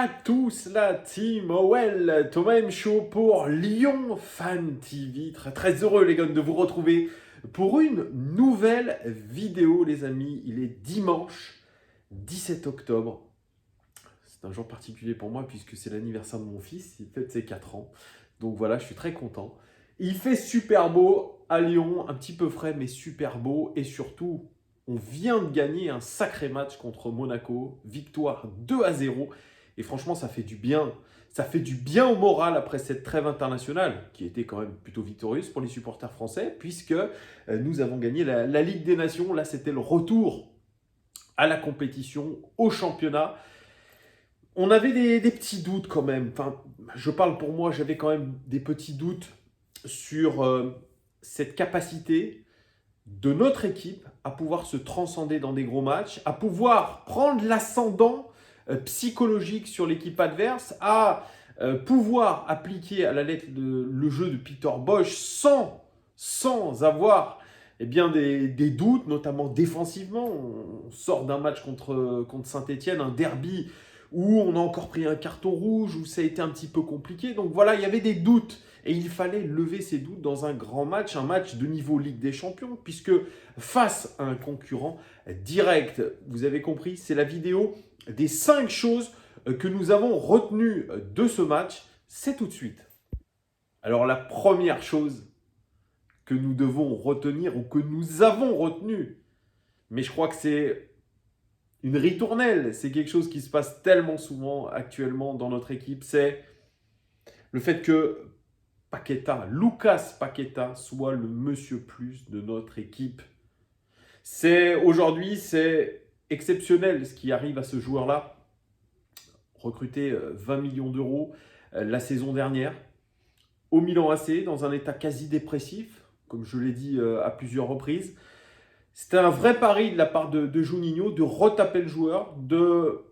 à tous la team OL, Thomas M Show pour Lyon Fan TV. Très très heureux les gars de vous retrouver pour une nouvelle vidéo les amis. Il est dimanche 17 octobre. C'est un jour particulier pour moi puisque c'est l'anniversaire de mon fils, il fête ses 4 ans. Donc voilà, je suis très content. Il fait super beau à Lyon, un petit peu frais mais super beau et surtout on vient de gagner un sacré match contre Monaco, victoire 2-0. Et franchement, ça fait du bien. Ça fait du bien au moral après cette trêve internationale, qui était quand même plutôt victorieuse pour les supporters français, puisque nous avons gagné la Ligue des Nations. Là, c'était le retour à la compétition, au championnat. On avait des petits doutes quand même. Enfin, je parle pour moi, j'avais quand même des petits doutes sur cette capacité de notre équipe à pouvoir se transcender dans des gros matchs, à pouvoir prendre l'ascendant psychologique sur l'équipe adverse, à pouvoir appliquer à la lettre le jeu de Peter Bosz sans avoir des doutes, notamment défensivement. On sort d'un match contre Saint-Etienne, un derby où on a encore pris un carton rouge, où ça a été un petit peu compliqué. Donc voilà, il y avait des doutes. Et il fallait lever ces doutes dans un grand match, un match de niveau Ligue des Champions, puisque face à un concurrent direct, vous avez compris, c'est la vidéo des 5 choses que nous avons retenues de ce match. C'est tout de suite. Alors la première chose que nous devons retenir ou que nous avons retenu, mais je crois que c'est une ritournelle, c'est quelque chose qui se passe tellement souvent actuellement dans notre équipe, c'est le fait que Paqueta, Lucas Paqueta, soit le monsieur plus de notre équipe. Aujourd'hui, c'est exceptionnel ce qui arrive à ce joueur-là. Recruté 20 millions d'euros la saison dernière au Milan AC dans un état quasi dépressif, comme je l'ai dit à plusieurs reprises. C'était un vrai pari de la part de Juninho de retaper le joueur, de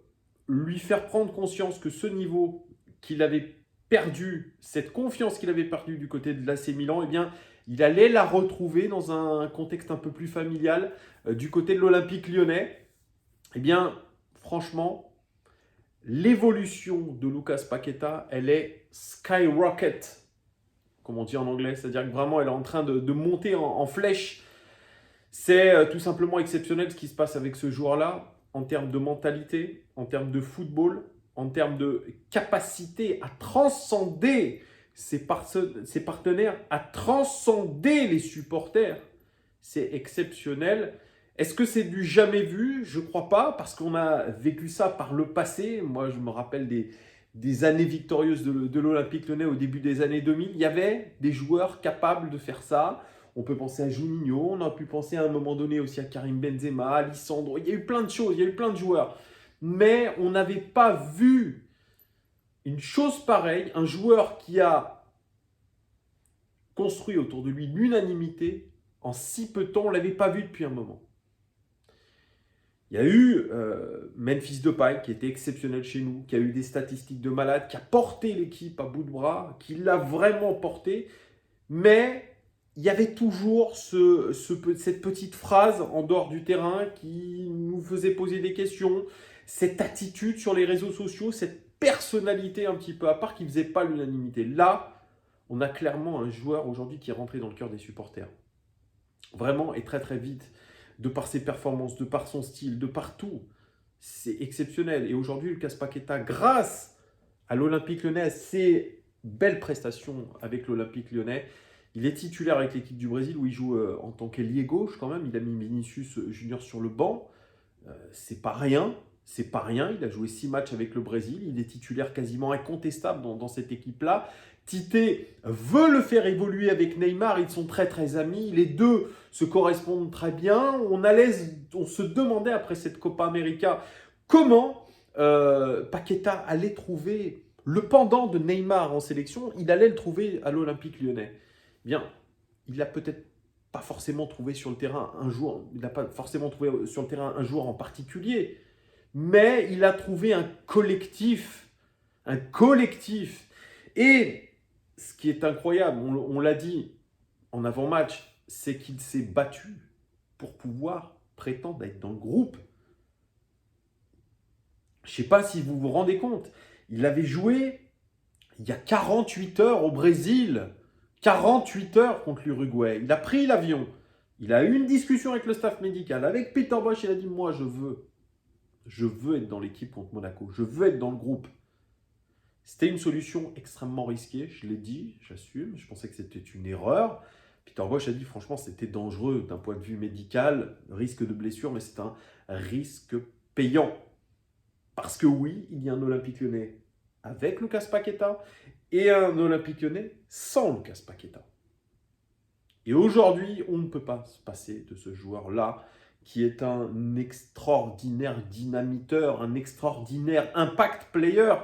lui faire prendre conscience que ce niveau qu'il avait perdu, cette confiance qu'il avait perdue du côté de l'AC Milan, eh bien, il allait la retrouver dans un contexte un peu plus familial du côté de l'Olympique lyonnais. Eh bien, franchement, l'évolution de Lucas Paqueta, elle est skyrocket, comme on dit en anglais, c'est-à-dire que vraiment, elle est en train de monter en flèche. C'est tout simplement exceptionnel ce qui se passe avec ce joueur-là, en termes de mentalité, en termes de football, en termes de capacité à transcender ses partenaires, à transcender les supporters. C'est exceptionnel. Est-ce que c'est du jamais vu? Je ne crois pas, parce qu'on a vécu ça par le passé. Moi, je me rappelle des années victorieuses de l'Olympique Lyonnais au début des années 2000. Il y avait des joueurs capables de faire ça. On peut penser à Juninho, on a pu penser à un moment donné aussi à Karim Benzema, à Lisandro. Il y a eu plein de choses, il y a eu plein de joueurs. Mais on n'avait pas vu une chose pareille, un joueur qui a construit autour de lui l'unanimité en si peu de temps, on ne l'avait pas vu depuis un moment. Il y a eu Memphis Depay qui était exceptionnel chez nous, qui a eu des statistiques de malade, qui a porté l'équipe à bout de bras, qui l'a vraiment porté, mais il y avait toujours cette petite phrase en dehors du terrain qui nous faisait poser des questions, cette attitude sur les réseaux sociaux, cette personnalité un petit peu à part qui ne faisait pas l'unanimité. Là, on a clairement un joueur aujourd'hui qui est rentré dans le cœur des supporters. Vraiment, et très très vite, de par ses performances, de par son style, de partout. C'est exceptionnel. Et aujourd'hui, Lucas Paqueta, grâce à l'Olympique Lyonnais, à ses belles prestations avec l'Olympique Lyonnais, il est titulaire avec l'équipe du Brésil où il joue en tant qu'ailier gauche quand même. Il a mis Vinicius Junior sur le banc. C'est pas rien. C'est pas rien. Il a joué 6 matchs avec le Brésil. Il est titulaire quasiment incontestable dans cette équipe-là. Tite veut le faire évoluer avec Neymar. Ils sont très très amis. Les deux se correspondent très bien. On se demandait après cette Copa América comment Paqueta allait trouver le pendant de Neymar en sélection. Il allait le trouver à l'Olympique Lyonnais. Bien, il l'a peut-être pas forcément trouvé sur le terrain un jour. Il n'a pas forcément trouvé sur le terrain un joueur en particulier, mais il a trouvé un collectif, un collectif. Et ce qui est incroyable, on l'a dit en avant-match, c'est qu'il s'est battu pour pouvoir prétendre être dans le groupe. Je ne sais pas si vous vous rendez compte. Il avait joué il y a 48 heures au Brésil. 48 heures contre l'Uruguay. Il a pris l'avion. Il a eu une discussion avec le staff médical, avec Peter Bosz. Il a dit, moi, je veux être dans l'équipe contre Monaco. Je veux être dans le groupe. C'était une solution extrêmement risquée. Je l'ai dit, j'assume. Je pensais que c'était une erreur. Peter Bosz a dit, franchement, c'était dangereux d'un point de vue médical. Risque de blessure, mais c'est un risque payant. Parce que oui, il y a un Olympique Lyonnais avec Lucas Paqueta et un Olympique Lyonnais sans Lucas Paqueta. Et aujourd'hui, on ne peut pas se passer de ce joueur-là qui est un extraordinaire dynamiteur, un extraordinaire impact player.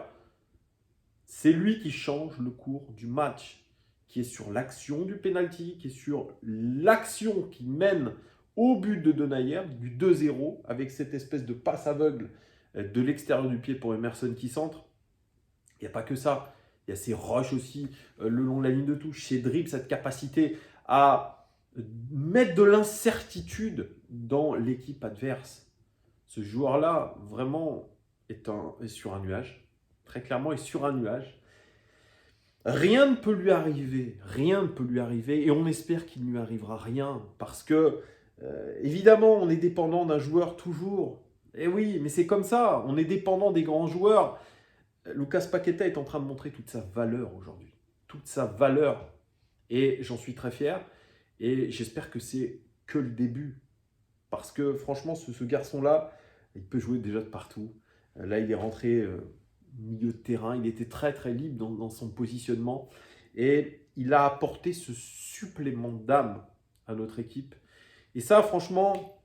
C'est lui qui change le cours du match, qui est sur l'action du penalty, qui est sur l'action qui mène au but de Denayer, du 2-0, avec cette espèce de passe aveugle de l'extérieur du pied pour Emerson qui centre. Il n'y a pas que ça. Il y a ces rushs aussi le long de la ligne de touche. Chez Dribble, cette capacité à mettre de l'incertitude dans l'équipe adverse. Ce joueur-là, vraiment, est sur un nuage. Très clairement, est sur un nuage. Rien ne peut lui arriver. Rien ne peut lui arriver. Et on espère qu'il ne lui arrivera rien. Parce que, évidemment, on est dépendant d'un joueur toujours. Et oui, mais c'est comme ça. On est dépendant des grands joueurs. Lucas Paqueta est en train de montrer toute sa valeur aujourd'hui. Toute sa valeur. Et j'en suis très fier. Et j'espère que c'est que le début. Parce que franchement, ce garçon-là, il peut jouer déjà de partout. Là, il est rentré milieu de terrain. Il était très très libre dans son positionnement. Et il a apporté ce supplément d'âme à notre équipe. Et ça, franchement,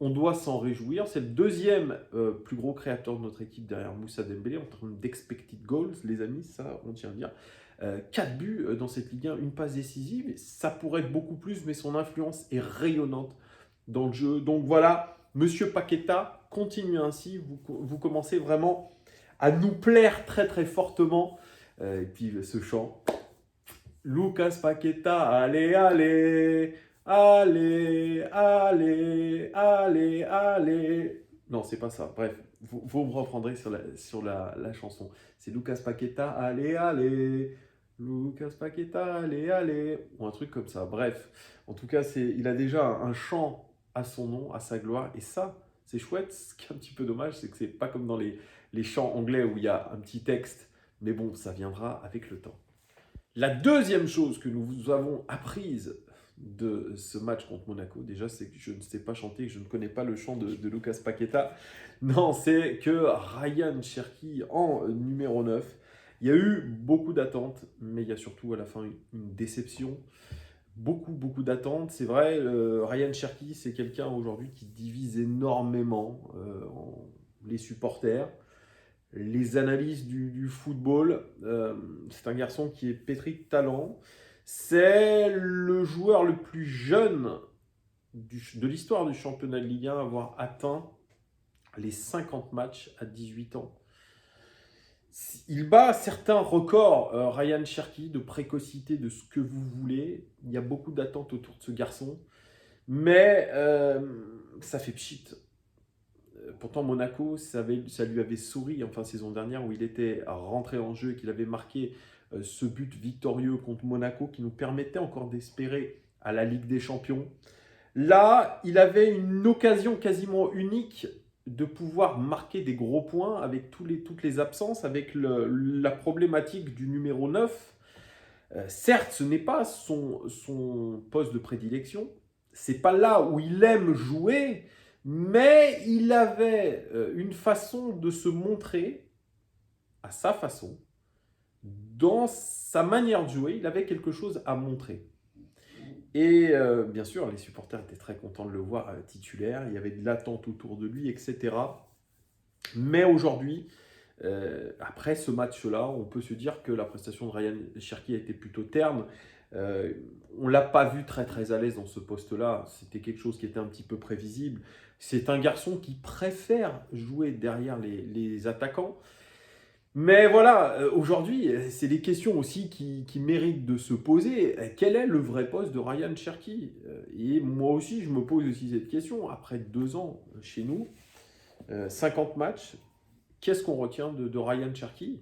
on doit s'en réjouir. C'est le deuxième plus gros créateur de notre équipe derrière Moussa Dembélé en termes d'expected goals, les amis, ça on tient à dire. 4 buts dans cette Ligue 1, une passe décisive. Ça pourrait être beaucoup plus, mais son influence est rayonnante dans le jeu. Donc voilà, Monsieur Paqueta, continuez ainsi. Vous commencez vraiment à nous plaire très très fortement. Et puis ce chant. Lucas Paqueta, allez, allez, allez, allez, allez, allez. Non, c'est pas ça. Bref, vous me reprendrez sur la chanson. C'est Lucas Paqueta, allez, allez. Lucas Paqueta, allez, allez. Ou un truc comme ça. Bref, en tout cas, il a déjà un chant à son nom, à sa gloire. Et ça, c'est chouette. Ce qui est un petit peu dommage, c'est que c'est pas comme dans les chants anglais où il y a un petit texte. Mais bon, ça viendra avec le temps. La deuxième chose que nous avons apprise de ce match contre Monaco, déjà, c'est que je ne sais pas chanter, que je ne connais pas le chant de Lucas Paqueta. Non, c'est que Ryan Cherki en numéro 9, il y a eu beaucoup d'attentes, mais il y a surtout à la fin une déception. Beaucoup d'attentes. C'est vrai, Ryan Cherki, c'est quelqu'un aujourd'hui qui divise énormément les supporters. Les analyses du football. C'est un garçon qui est pétri de talent. C'est le joueur le plus jeune de l'histoire du championnat de Ligue 1 à avoir atteint les 50 matchs à 18 ans. Il bat certains records, Ryan Cherki, de précocité, de ce que vous voulez. Il y a beaucoup d'attentes autour de ce garçon. Mais ça fait pchit. Pourtant, Monaco, ça lui avait souri en fin de saison dernière où il était rentré en jeu et qu'il avait marqué ce but victorieux contre Monaco qui nous permettait encore d'espérer à la Ligue des Champions. Là, il avait une occasion quasiment unique de pouvoir marquer des gros points avec toutes les absences, avec la problématique du numéro 9. Certes, ce n'est pas son poste de prédilection, c'est pas là où il aime jouer, mais il avait une façon de se montrer à sa façon, dans sa manière de jouer, il avait quelque chose à montrer. Et bien sûr, les supporters étaient très contents de le voir titulaire, il y avait de l'attente autour de lui, etc. Mais aujourd'hui, après ce match-là, on peut se dire que la prestation de Ryan Cherki a été plutôt terne. On ne l'a pas vu très à l'aise dans ce poste-là. C'était quelque chose qui était un petit peu prévisible. C'est un garçon qui préfère jouer derrière les attaquants. Mais voilà, aujourd'hui, c'est des questions aussi qui méritent de se poser. Quel est le vrai poste de Ryan Cherki? Et moi aussi, je me pose aussi cette question. Après 2 ans chez nous, 50 matchs, qu'est-ce qu'on retient de Ryan Cherki?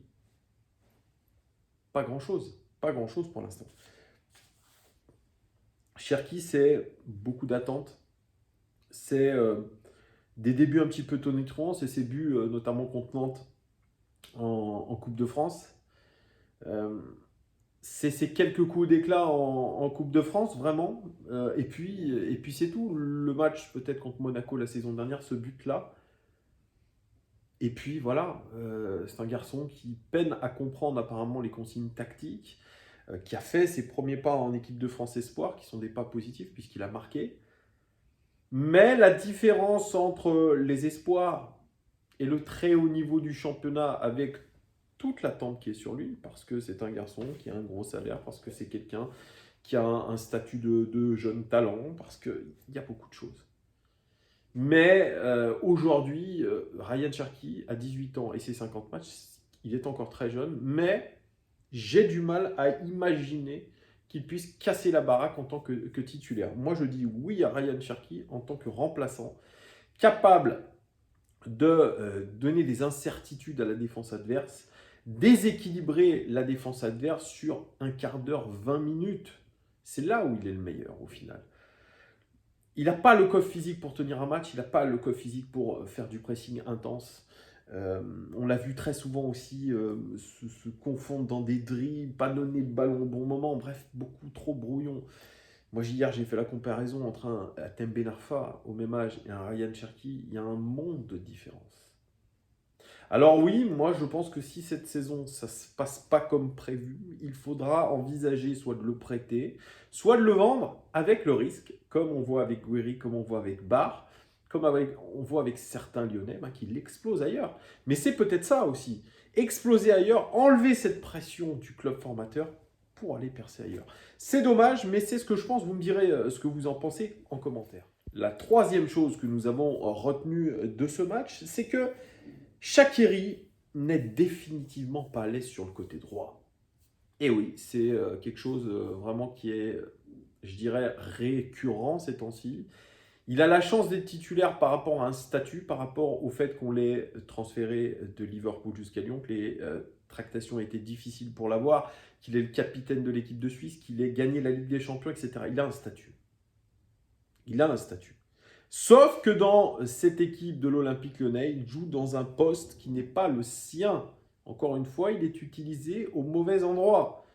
Pas grand-chose. Pas grand-chose pour l'instant. Cherki, c'est beaucoup d'attentes. C'est des débuts un petit peu tonitruants. C'est ses buts, notamment contre Nantes en Coupe de France. Euh, c'est ces quelques coups d'éclat en Coupe de France, vraiment. Et puis c'est tout. Le match, peut-être contre Monaco la saison dernière, ce but-là. Et puis voilà, c'est un garçon qui peine à comprendre apparemment les consignes tactiques, qui a fait ses premiers pas en équipe de France Espoir, qui sont des pas positifs puisqu'il a marqué. Mais la différence entre les espoirs et le très haut niveau du championnat, avec toute l'attente qui est sur lui, parce que c'est un garçon qui a un gros salaire, parce que c'est quelqu'un qui a un statut de jeune talent, parce qu'il y a beaucoup de choses. Mais aujourd'hui, Ryan Cherki a 18 ans et ses 50 matchs, il est encore très jeune, mais j'ai du mal à imaginer qu'il puisse casser la baraque en tant que titulaire. Moi, je dis oui à Ryan Cherki en tant que remplaçant, capable de donner des incertitudes à la défense adverse, déséquilibrer la défense adverse sur un quart d'heure, 20 minutes. C'est là où il est le meilleur au final. Il n'a pas le coffre physique pour tenir un match, il n'a pas le coffre physique pour faire du pressing intense. On l'a vu très souvent aussi se confondre dans des drills, pas donner le ballon au bon moment, bref, beaucoup trop brouillon. Moi, hier, j'ai fait la comparaison entre un Hatem Ben Arfa au même âge et un Ryan Cherki. Il y a un monde de différence. Alors oui, moi je pense que si cette saison ça se passe pas comme prévu, il faudra envisager soit de le prêter, soit de le vendre avec le risque, comme on voit avec Guéry, comme on voit avec Barr, on voit avec certains Lyonnais qui l'explosent ailleurs. Mais c'est peut-être ça aussi, exploser ailleurs, enlever cette pression du club formateur pour aller percer ailleurs. C'est dommage, mais c'est ce que je pense. Vous me direz ce que vous en pensez en commentaire. La troisième chose que nous avons retenue de ce match, c'est que Shaqiri n'est définitivement pas à l'aise sur le côté droit. Et oui, c'est quelque chose vraiment qui est, je dirais, récurrent ces temps-ci. Il a la chance d'être titulaire par rapport à un statut, par rapport au fait qu'on l'ait transféré de Liverpool jusqu'à Lyon, que les tractations étaient difficiles pour l'avoir, qu'il est le capitaine de l'équipe de Suisse, qu'il ait gagné la Ligue des Champions, etc. Il a un statut. Il a un statut. Sauf que dans cette équipe de l'Olympique Lyonnais, il joue dans un poste qui n'est pas le sien. Encore une fois, il est utilisé au mauvais endroit.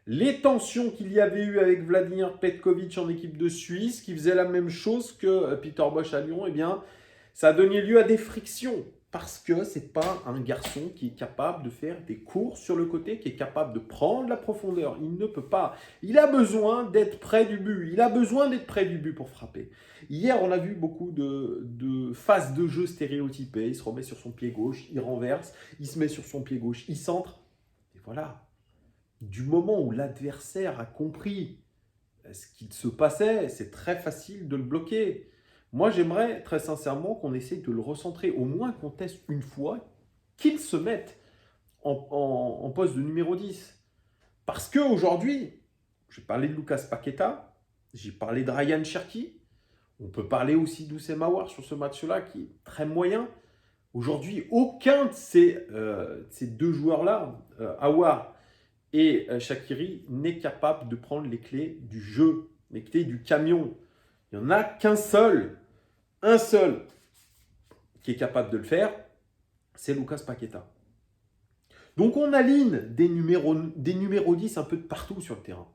Les tensions qu'il y avait eu avec Vladimir Petkovic en équipe de Suisse, qui faisait la même chose que Peter Bosz à Lyon, eh bien, ça a donné lieu à des frictions. Parce que ce n'est pas un garçon qui est capable de faire des courses sur le côté, qui est capable de prendre la profondeur. Il ne peut pas. Il a besoin d'être près du but. Il a besoin d'être près du but pour frapper. Hier, on a vu beaucoup de phases de jeu stéréotypées. Il se remet sur son pied gauche, il renverse, il se met sur son pied gauche, il centre. Et voilà. Du moment où l'adversaire a compris ce qu'il se passait, c'est très facile de le bloquer. Moi, j'aimerais très sincèrement qu'on essaye de le recentrer, au moins qu'on teste une fois, qu'il se mette en poste de numéro 10. Parce qu'aujourd'hui, j'ai parlé de Lucas Paqueta, j'ai parlé de Ryan Cherki, on peut parler aussi d'Oussem Aouar sur ce match-là qui est très moyen. Aujourd'hui, aucun de ces deux joueurs-là, Aouar et Shaqiri, n'est capable de prendre les clés du jeu, les clés du camion. Il n'y en a qu'un seul, un seul qui est capable de le faire, c'est Lucas Paqueta. Donc on aligne des numéros 10 un peu de partout sur le terrain.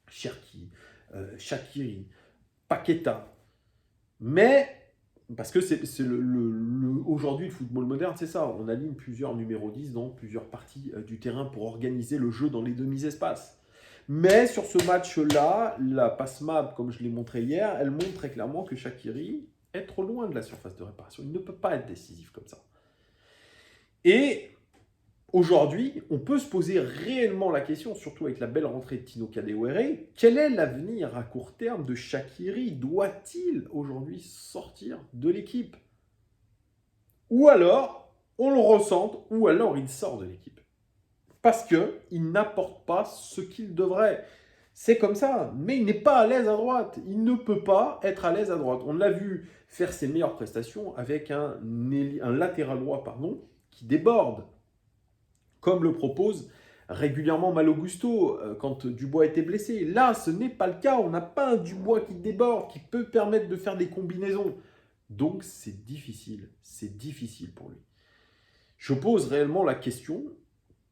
Cherki, Shaqiri, Paqueta. Mais, parce que c'est aujourd'hui le football moderne, c'est ça. On aligne plusieurs numéros 10 dans plusieurs parties du terrain pour organiser le jeu dans les demi-espaces. Mais sur ce match-là, la passe map, comme je l'ai montré hier, elle montre très clairement que Shaqiri est trop loin de la surface de réparation. Il ne peut pas être décisif comme ça. Et aujourd'hui, on peut se poser réellement la question, surtout avec la belle rentrée de Tino Kadewere, quel est l'avenir à court terme de Shaqiri? Doit-il aujourd'hui sortir de l'équipe? Ou alors, on le ressente, ou alors il sort de l'équipe. Parce qu'il n'apporte pas ce qu'il devrait. C'est comme ça, mais il n'est pas à l'aise à droite. Il ne peut pas être à l'aise à droite. On l'a vu faire ses meilleures prestations avec un latéral droit, qui déborde, comme le propose régulièrement Malo Gusto quand Dubois était blessé. Là, ce n'est pas le cas. On n'a pas un Dubois qui déborde, qui peut permettre de faire des combinaisons. Donc, c'est difficile. C'est difficile pour lui. Je pose réellement la question,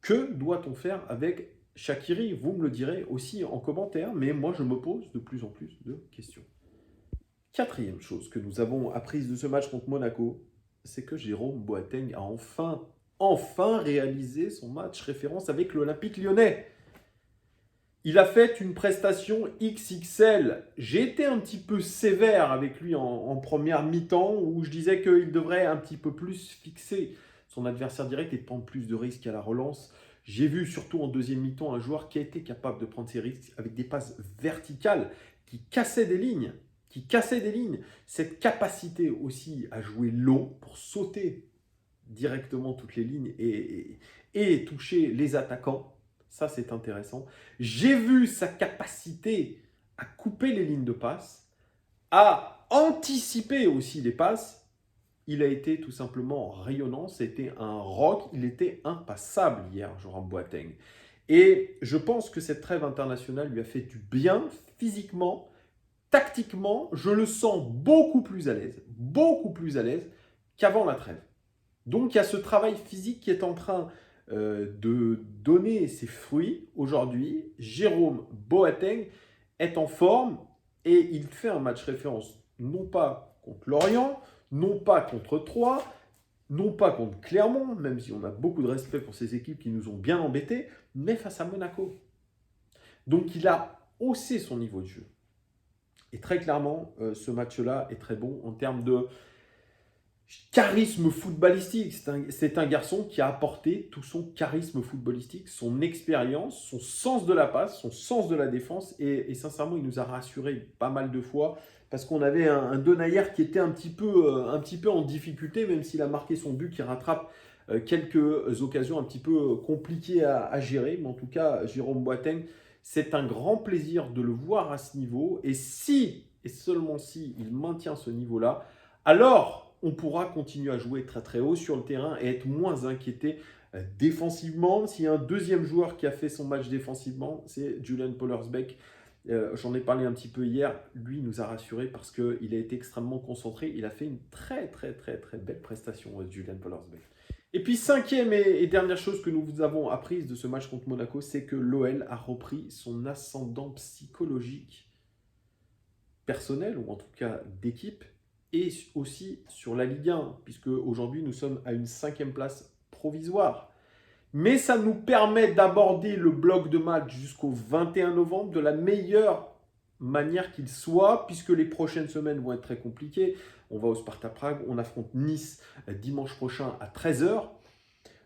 que doit-on faire avec Shaqiri? Vous me le direz aussi en commentaire, mais moi, je me pose de plus en plus de questions. Quatrième chose que nous avons apprise de ce match contre Monaco, c'est que Jérôme Boateng a enfin réalisé son match référence avec l'Olympique Lyonnais. Il a fait une prestation XXL. J'ai été un petit peu sévère avec lui en première mi-temps, où je disais qu'il devrait un petit peu plus fixer son adversaire direct et prendre plus de risques à la relance. J'ai vu surtout en deuxième mi-temps un joueur qui a été capable de prendre ses risques avec des passes verticales qui cassaient des lignes. Cette capacité aussi à jouer long pour sauter directement toutes les lignes et toucher les attaquants. Ça, c'est intéressant. J'ai vu sa capacité à couper les lignes de passe, à anticiper aussi les passes. Il a été tout simplement rayonnant. C'était un roc. Il était impassable hier, Jérôme Boateng. Et je pense que cette trêve internationale lui a fait du bien physiquement. Tactiquement, je le sens beaucoup plus à l'aise qu'avant la trêve. Donc, il y a ce travail physique qui est en train de donner ses fruits aujourd'hui. Jérôme Boateng est en forme et il fait un match référence, non pas contre Lorient, non pas contre Troyes, non pas contre Clermont, même si on a beaucoup de respect pour ces équipes qui nous ont bien embêtés, mais face à Monaco. Donc, il a haussé son niveau de jeu. Et très clairement, ce match-là est très bon en termes de charisme footballistique. C'est un garçon qui a apporté tout son charisme footballistique, son expérience, son sens de la passe, son sens de la défense. Et sincèrement, il nous a rassurés pas mal de fois parce qu'on avait un Denayer qui était un petit peu en difficulté, même s'il a marqué son but, qui rattrape quelques occasions un petit peu compliquées à gérer. Mais en tout cas, Jérôme Boateng, c'est un grand plaisir de le voir à ce niveau. Et si, et seulement si, il maintient ce niveau-là, alors on pourra continuer à jouer très très haut sur le terrain et être moins inquiété défensivement. S'il y a un deuxième joueur qui a fait son match défensivement, c'est Julian Pollersbeck. J'en ai parlé un petit peu hier. Lui nous a rassurés parce qu'il a été extrêmement concentré. Il a fait une très belle prestation, Julian Pollersbeck. Et puis, cinquième et dernière chose que nous avons apprise de ce match contre Monaco, c'est que l'OL a repris son ascendant psychologique personnel, ou en tout cas d'équipe, et aussi sur la Ligue 1, puisque aujourd'hui nous sommes à une 5e place provisoire. Mais ça nous permet d'aborder le bloc de match jusqu'au 21 novembre de la meilleure manière qu'il soit, puisque les prochaines semaines vont être très compliquées. On va au Sparta Prague, on affronte Nice dimanche prochain à 13h.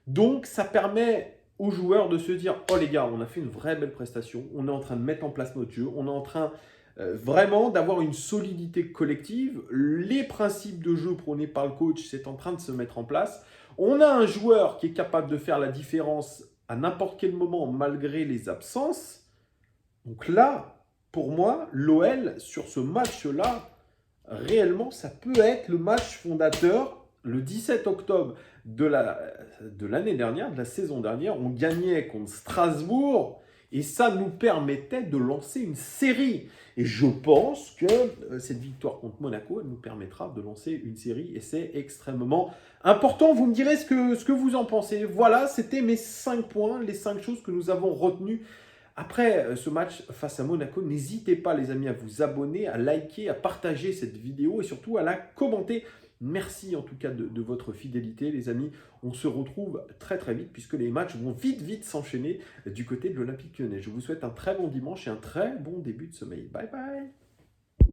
Donc ça permet aux joueurs de se dire « Oh les gars, on a fait une vraie belle prestation, on est en train de mettre en place notre jeu, on est en train vraiment d'avoir une solidité collective, les principes de jeu prônés par le coach, c'est en train de se mettre en place. On a un joueur qui est capable de faire la différence à n'importe quel moment malgré les absences. » Donc là, pour moi, l'OL, sur ce match-là, réellement, ça peut être le match fondateur. Le 17 octobre de l'année dernière, de la saison dernière, on gagnait contre Strasbourg et ça nous permettait de lancer une série. Et je pense que cette victoire contre Monaco, elle nous permettra de lancer une série et c'est extrêmement important. Vous me direz ce que vous en pensez. Voilà, c'était mes 5 points, les 5 choses que nous avons retenues après ce match face à Monaco. N'hésitez pas les amis à vous abonner, à liker, à partager cette vidéo et surtout à la commenter. Merci en tout cas de votre fidélité les amis. On se retrouve très vite puisque les matchs vont vite s'enchaîner du côté de l'Olympique Lyonnais. Je vous souhaite un très bon dimanche et un très bon début de semaine. Bye bye.